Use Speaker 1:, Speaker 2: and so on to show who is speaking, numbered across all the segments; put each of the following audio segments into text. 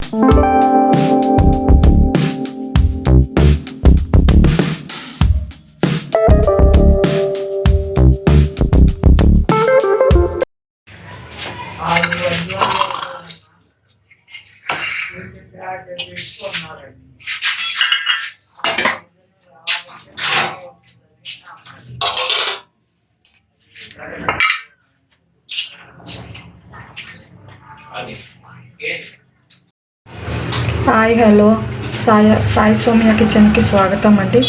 Speaker 1: Hi hello Sai Soumya కిచెన్కి స్వాగతం అండి.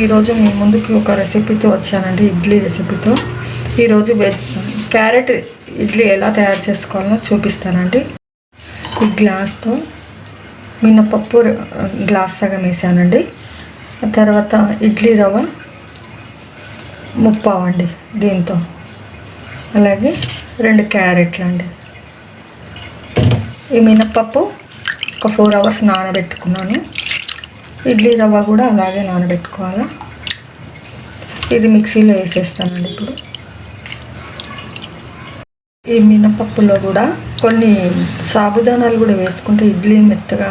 Speaker 1: ఈరోజు మీ ముందుకి ఒక రెసిపీతో వచ్చానండి, ఇడ్లీ రెసిపీతో. ఈరోజు క్యారెట్ ఇడ్లీ ఎలా తయారు చేసుకోవాలో చూపిస్తానండి. ఈ గ్లాస్తో మినపప్పు గ్లాస్ సగం వేసానండి. తర్వాత ఇడ్లీ రవ్వ ముప్పావు అండి దీంతో, అలాగే 2 క్యారెట్లు అండి. ఈ మినపప్పు ఒక 4 అవర్స్ నానబెట్టుకున్నాను. ఇడ్లీ రవ్వ కూడా అలాగే నానబెట్టుకోవాలి. ఇది మిక్సీలో వేసేస్తానండి. ఇప్పుడు ఈ మినపప్పులో కూడా కొన్ని సాబుదానాలు కూడా వేసుకుంటే ఇడ్లీ మెత్తగా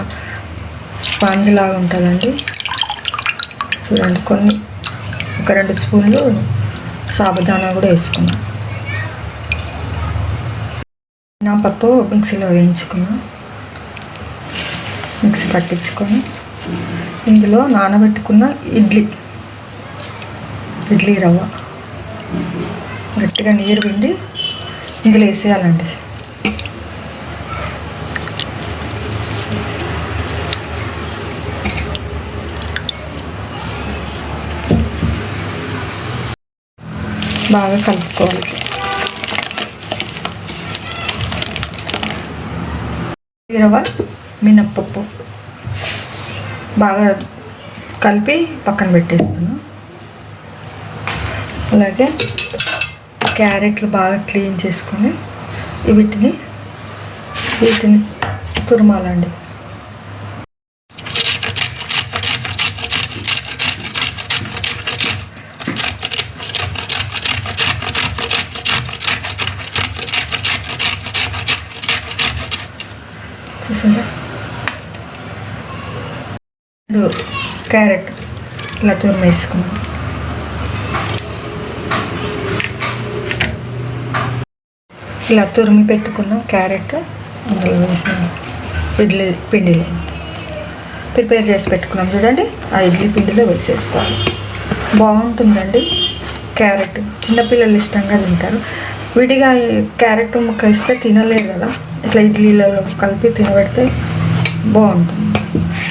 Speaker 1: స్పాంజ్ లాగా ఉంటుందండి. చూడండి, ఒక 2 స్పూన్లు సాబుదానా కూడా వేసుకున్నాం. మినపప్పు మిక్సీలో వేయించుకున్నాం. మిక్సీ పట్టించుకొని ఇందులో నానబెట్టుకున్న ఇడ్లీ రవ్వ గట్టిగా నీరు పిండి ఇందులో వేసేయాలండి. బాగా కలుపుకోవాలి. రవ్వ మినప్పప్పు బాగా కలిపి పక్కన పెట్టేస్తున్నాను. అలాగే క్యారెట్లు బాగా క్లీన్ చేసుకొని వీటిని తురమాలండి. చూసారా, క్యారెట్ ఇలా తురిమేసుకున్నాం. ఇలా తురిమి పెట్టుకున్నాం క్యారెట్ అందులో వేసాను. ఇడ్లీ పిండిలో ప్రిపేర్ చేసి పెట్టుకున్నాం చూడండి, ఆ ఇడ్లీ పిండిలో వేసేసుకోవాలి. బాగుంటుందండి. క్యారెట్ చిన్నపిల్లలు ఇష్టంగా తింటారు. విడిగా క్యారెట్ ముక్క ఇస్తే తినలేరు కదా, ఇట్లా ఇడ్లీలలో కలిపి తినబెడితే బాగుంటుంది.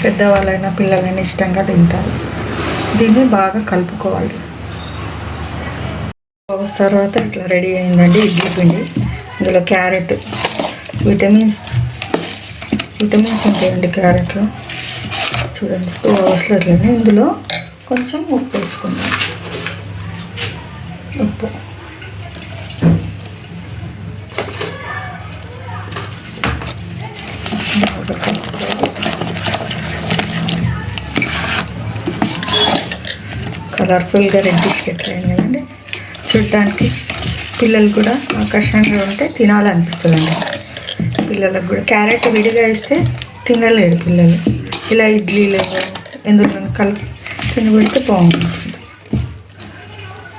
Speaker 1: పెద్దవాళ్ళైనా పిల్లలైనా ఇష్టంగా తింటారు. దీన్ని బాగా కలుపుకోవాలి. తర్వాత ఇట్లా రెడీ అయిందండి ఇడ్లీ పిండి. ఇందులో క్యారెట్ విటమిన్స్ ఉంటాయండి క్యారెట్లో. చూడండి, 2 అవర్స్లో ఇట్లనే. ఇందులో కొంచెం ఉప్పు వేసుకుందాం. ఉప్పు కలర్ఫుల్గా రెడ్డిష్ ఎట్లా అయింది కదండి. చూడడానికి పిల్లలు కూడా ఆకర్షణగా ఉంటే తినాలనిపిస్తుందండి. పిల్లలకు కూడా క్యారెట్ విడిగా ఇస్తే తినలేరు పిల్లలు. ఇలా ఇడ్లీలో ఎందులో కలిపి తినబెడితే బాగుంటుంది.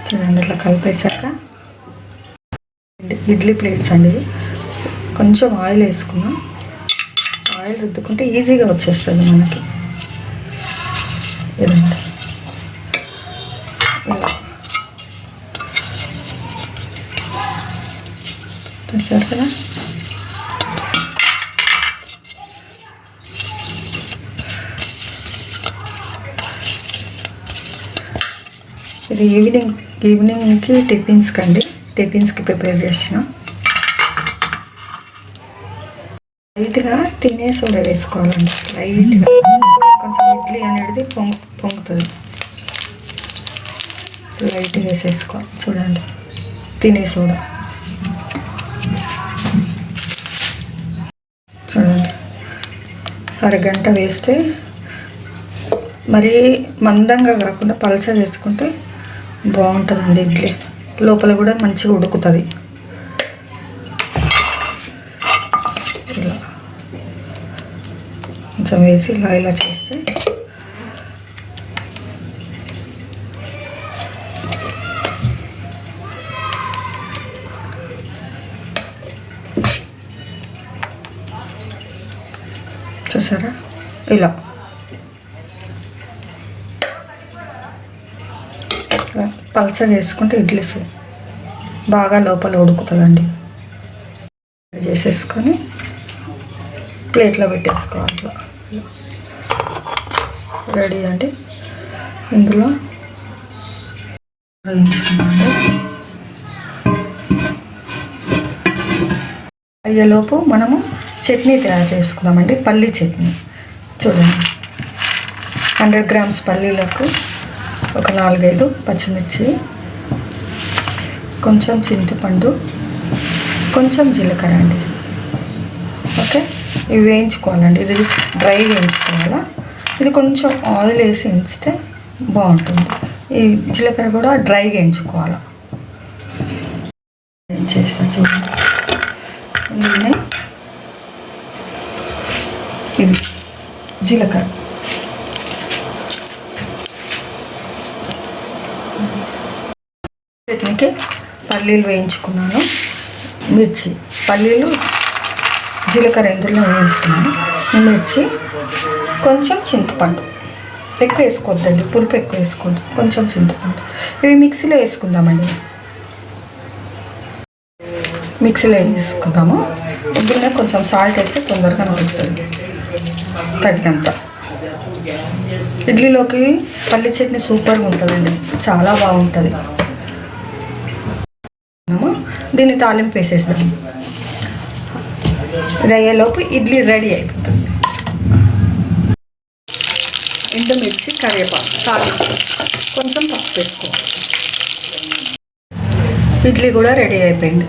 Speaker 1: చూడండి, ఇట్లా కలిపేశాక ఇడ్లీ ప్లేట్స్ అండి. కొంచెం ఆయిల్ వేసుకున్నాం. ఆయిల్ రుద్దుకుంటే ఈజీగా వచ్చేస్తుంది మనకి. ఇదండి ఇలా చూసారు కదా. ఇది ఈవినింగ్కి టిఫిన్స్కి ప్రిపేర్ చేసిన. లైట్గా తినే సోడా వేసుకోవాలండి. లైట్గా కొంచెం ఇడ్లీ అనేది పొంగుతుంది. లైట్గా వేసేసుకోవాలి. చూడండి, తినే సోడా చూడండి. అరగంట వేస్తే మరీ మందంగా కాకుండా పలచగా వేసుకుంటే బాగుంటుందండి. ఇడ్లీ లోపల కూడా మంచిగా ఉడుకుతుంది. ఇలా కొంచెం వేసి ఇలా ఇలా చేస్తే చూసారా ఇలా పల్చగా వేసుకుంటే ఇడ్లీ బాగా లోపల ఉడుకుతుందండి. చేసేసుకొని ప్లేట్లో పెట్టేసుకోవాలి. రెడీ అండి. ఇందులో అయ్యేలోపు మనము చట్నీ తయారు చేసుకుందామండి. పల్లీ చట్నీ చూడండి. 100 grams పల్లీలకు ఒక 4-5 పచ్చిమిర్చి, కొంచెం చింతపండు, కొంచెం జీలకర్ర అండి. ఓకే, ఇవి వేయించుకోవాలండి. ఇది డ్రైగా వేయించుకోవాలా. ఇది కొంచెం ఆయిల్ వేసి వేయించితే బాగుంటుంది. ఈ జీలకర్ర కూడా డ్రైగా వేయించుకోవాలా. ఏం చేస్తా చూడండి. ఇందులోనే ఇది జీలకర్ర, చట్నీకి పల్లీలు వేయించుకున్నాను, మిర్చి, పల్లీలు జీలకర్ర ఇందులో వేయించుకున్నాను, మిర్చి, కొంచెం చింతపండు. ఎక్కువ వేసుకోవద్దండి, పులుపు ఎక్కువ వేసుకోవద్దు, కొంచెం చింతపండు. ఇవి మిక్సీలో వేసుకుందామండి. మిక్సీలో వేసుకుందాము. ఇందులో కొంచెం సాల్ట్ వేస్తే తొందరగా నడుస్తుంది తగినంత. ఇడ్లీలోకి పల్లి చట్నీ సూపర్గా ఉంటుందండి, చాలా బాగుంటుంది. దీన్ని తాలింపు వేసేద్దాం. ఇది అయ్యేలోపు ఇడ్లీ రెడీ అయిపోతుంది. ఎండుమిర్చి, కరివేపాకు తాలింపు, కొంచెం పసుపు వేసుకోవాలి. ఇడ్లీ కూడా రెడీ అయిపోయింది.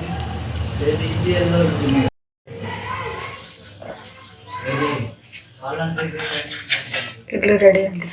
Speaker 1: ఇడ్లీ రెడీ అండి.